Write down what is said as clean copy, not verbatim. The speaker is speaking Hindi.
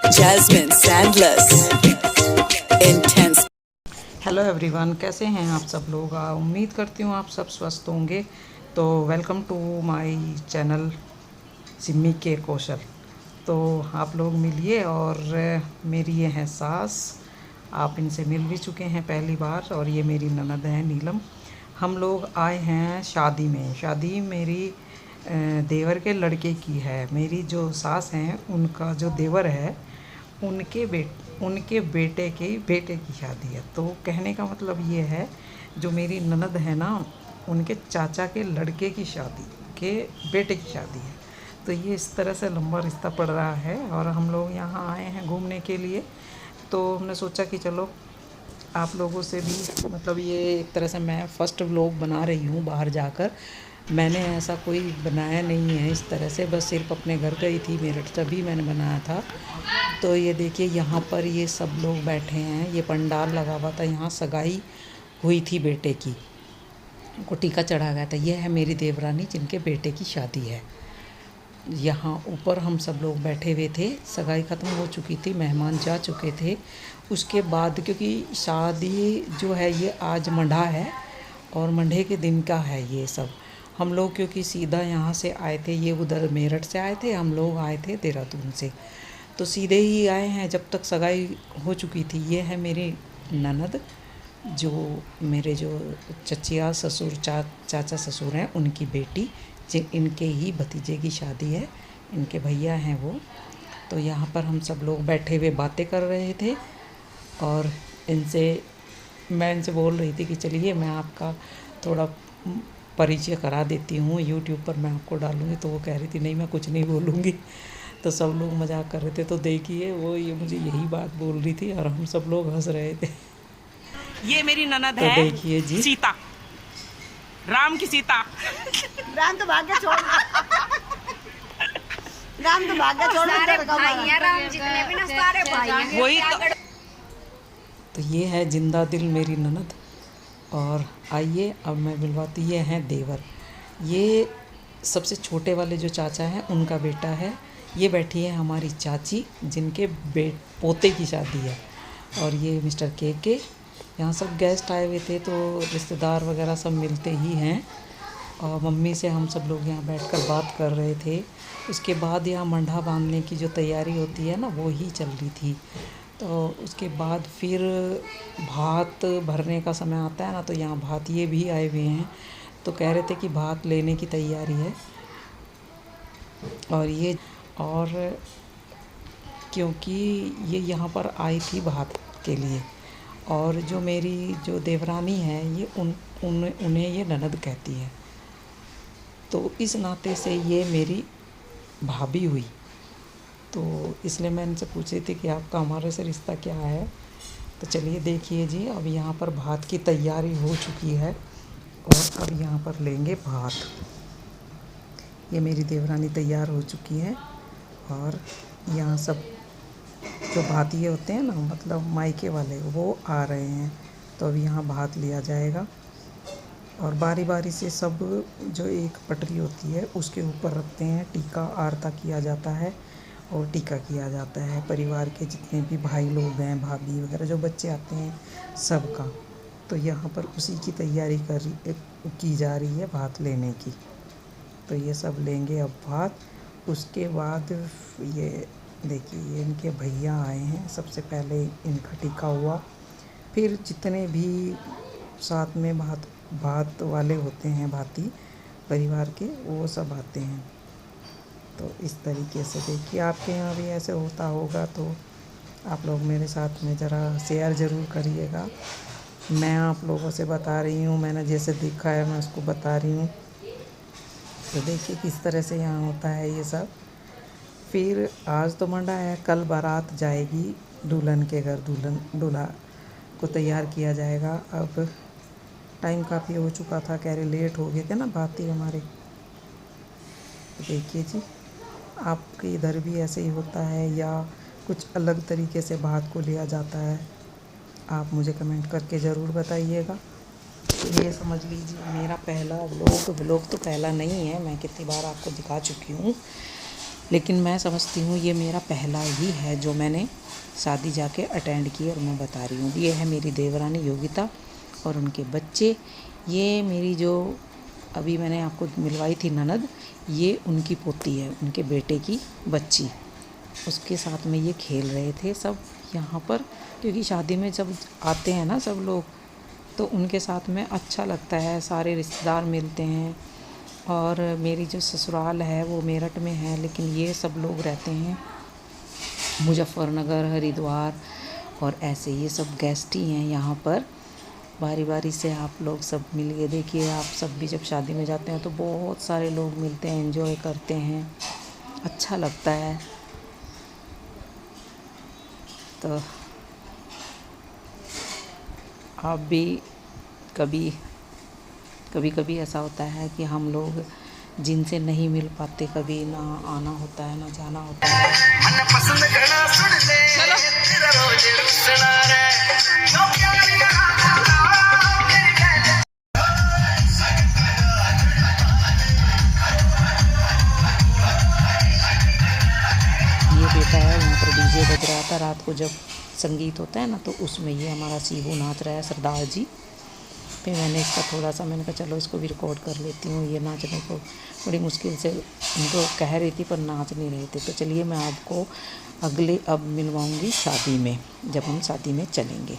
Jasmine Sandless, intense. Hello everyone, कैसे हैं आप सब लोग। उम्मीद करती हूँ आप सब स्वस्थ होंगे। तो welcome to my channel Simi के कौशल। तो आप लोग मिलिए। और मेरी ये हैं सास, आप इनसे मिल भी चुके हैं पहली बार। और ये मेरी ननद है नीलम। हम लोग आए हैं शादी में। शादी मेरी देवर के लड़के की है। मेरी जो सास हैं उनका जो देवर है उनके बेटे की शादी है। तो कहने का मतलब ये है, जो मेरी ननद है ना, उनके चाचा के लड़के की शादी के बेटे की शादी है। तो ये इस तरह से लंबा रिश्ता पड़ रहा है। और हम लोग यहाँ आए हैं घूमने के लिए। तो हमने सोचा कि चलो आप लोगों से भी, मतलब ये एक तरह से मैं फ़र्स्ट व्लॉग बना रही हूँ बाहर जाकर। मैंने ऐसा कोई बनाया नहीं है इस तरह से, बस सिर्फ अपने घर गई थी मेरठ, तभी मैंने बनाया था। तो ये देखिए यहाँ पर ये सब लोग बैठे हैं। ये पंडाल लगा हुआ था, यहाँ सगाई हुई थी बेटे की, उनको टीका चढ़ा गया था। ये है मेरी देवरानी जिनके बेटे की शादी है। यहाँ ऊपर हम सब लोग बैठे हुए थे। सगाई ख़त्म हो चुकी थी, मेहमान जा चुके थे। उसके बाद क्योंकि शादी जो है ये आज मंडा है और मंडे के दिन का है ये सब। हम लोग क्योंकि सीधा यहाँ से आए थे, ये उधर मेरठ से आए थे, हम लोग आए थे देहरादून से, तो सीधे ही आए हैं जब तक सगाई हो चुकी थी। ये है मेरी ननद, जो मेरे जो चचिया ससुर चाचा ससुर हैं उनकी बेटी, इनके ही भतीजे की शादी है, इनके भैया हैं वो। तो यहाँ पर हम सब लोग बैठे हुए बातें कर रहे थे। और मैं इनसे बोल रही थी कि चलिए मैं आपका थोड़ा परिचय करा देती हूँ, यूट्यूब पर मैं आपको डालूँगी। तो वो कह रही थी नहीं, मैं कुछ नहीं बोलूँगी। तो सब लोग मजाक कर रहे थे। तो देखिए वो ये मुझे यही बात बोल रही थी और हम सब लोग हंस रहे थे। ये मेरी ननद तो है देखिए जी, सीता, राम की सीता। राम तो भाग्य छोड़ राम तो भाग्य छोड़ राम जितने भी ना सारे भाई हैं। वही तो ये है जिंदा दिल मेरी ननद। और आइए अब मैं मिलवाती, ये हैं देवर। ये सबसे छोटे वाले जो चाचा हैं उनका बेटा है। ये बैठी है हमारी चाची जिनके पोते की शादी है। और ये मिस्टर के यहाँ सब गेस्ट आए हुए थे, तो रिश्तेदार वगैरह सब मिलते ही हैं। और मम्मी से हम सब लोग यहाँ बैठकर बात कर रहे थे। उसके बाद यहाँ मंडा बांधने की जो तैयारी होती है ना, वो ही चल रही थी। तो उसके बाद फिर भात भरने का समय आता है ना, तो यहाँ भातिये भी आए हुए हैं। तो कह रहे थे कि भात लेने की तैयारी है। और क्योंकि ये यहाँ पर आई थी भात के लिए, और जो मेरी जो देवरानी है ये उन्हें ये ननद कहती है, तो इस नाते से ये मेरी भाभी हुई। तो इसलिए मैं इनसे पूछी थी कि आपका हमारे से रिश्ता क्या है। तो चलिए देखिए जी, अब यहाँ पर भात की तैयारी हो चुकी है और अब यहाँ पर लेंगे भात। ये मेरी देवरानी तैयार हो चुकी है और यहाँ सब जो भातिये होते हैं ना, मतलब मायके वाले, वो आ रहे हैं। तो अब यहाँ भात लिया जाएगा और बारी बारी से सब जो एक पटरी होती है उसके ऊपर रखते हैं। टीका आरता किया जाता है और टीका किया जाता है परिवार के जितने भी भाई लोग हैं, भाभी वगैरह जो बच्चे आते हैं सबका। तो यहाँ पर उसी की तैयारी की जा रही है भात लेने की। तो ये सब लेंगे अब भात। उसके बाद ये देखिए, ये इनके भैया आए हैं। सबसे पहले इनका टीका हुआ, फिर जितने भी साथ में भात वाले होते हैं, भाती परिवार के, वो सब आते हैं। तो इस तरीके से देखिए, आपके यहाँ भी ऐसे होता होगा तो आप लोग मेरे साथ में ज़रा शेयर ज़रूर करिएगा। मैं आप लोगों से बता रही हूँ, मैंने जैसे देखा है मैं उसको बता रही हूँ। तो देखिए किस तरह से यहाँ होता है ये सब। फिर आज तो मंडा है, कल बारात जाएगी दुल्हन के घर, दूल्हा को तैयार किया जाएगा। अब टाइम काफ़ी हो चुका था, कह रहे लेट हो गए थे ना भाती हमारे। तो देखिए जी, आपके इधर भी ऐसे ही होता है या कुछ अलग तरीके से भात को लिया जाता है? आप मुझे कमेंट करके ज़रूर बताइएगा। तो ये समझ लीजिए मेरा पहला व्लॉग तो पहला नहीं है, मैं कितनी बार आपको दिखा चुकी हूँ। लेकिन मैं समझती हूँ ये मेरा पहला ही है जो मैंने शादी जाके अटेंड की, और मैं बता रही हूँ। ये है मेरी देवरानी योगिता और उनके बच्चे। ये मेरी जो अभी मैंने आपको मिलवाई थी ननद, ये उनकी पोती है, उनके बेटे की बच्ची। उसके साथ में ये खेल रहे थे सब यहाँ पर, क्योंकि शादी में जब आते हैं ना सब लोग तो उनके साथ में अच्छा लगता है, सारे रिश्तेदार मिलते हैं। और मेरी जो ससुराल है वो मेरठ में है, लेकिन ये सब लोग रहते हैं मुजफ्फरनगर, हरिद्वार, और ऐसे ये सब गेस्ट ही हैं यहाँ पर। बारी बारी से आप लोग सब मिलिए। देखिए आप सब भी जब शादी में जाते हैं तो बहुत सारे लोग मिलते हैं, एंजॉय करते हैं, अच्छा लगता है। तो आप भी कभी ऐसा होता है कि हम लोग जिनसे नहीं मिल पाते, कभी ना आना होता है ना जाना होता है। ये बेटा है, यहाँ पर डीजे बज रहा था रात को जब संगीत होता है ना, तो उसमें ये हमारा सीबू नाच रहा है, सरदार जी। फिर मैंने इसका थोड़ा सा मैंने कहा चलो इसको भी रिकॉर्ड कर लेती हूँ। ये नाचने को बड़ी मुश्किल से उनको कह रही थी पर नाच नहीं रहे थे। तो चलिए मैं आपको अब मिलवाऊँगी शादी में, जब हम शादी में चलेंगे।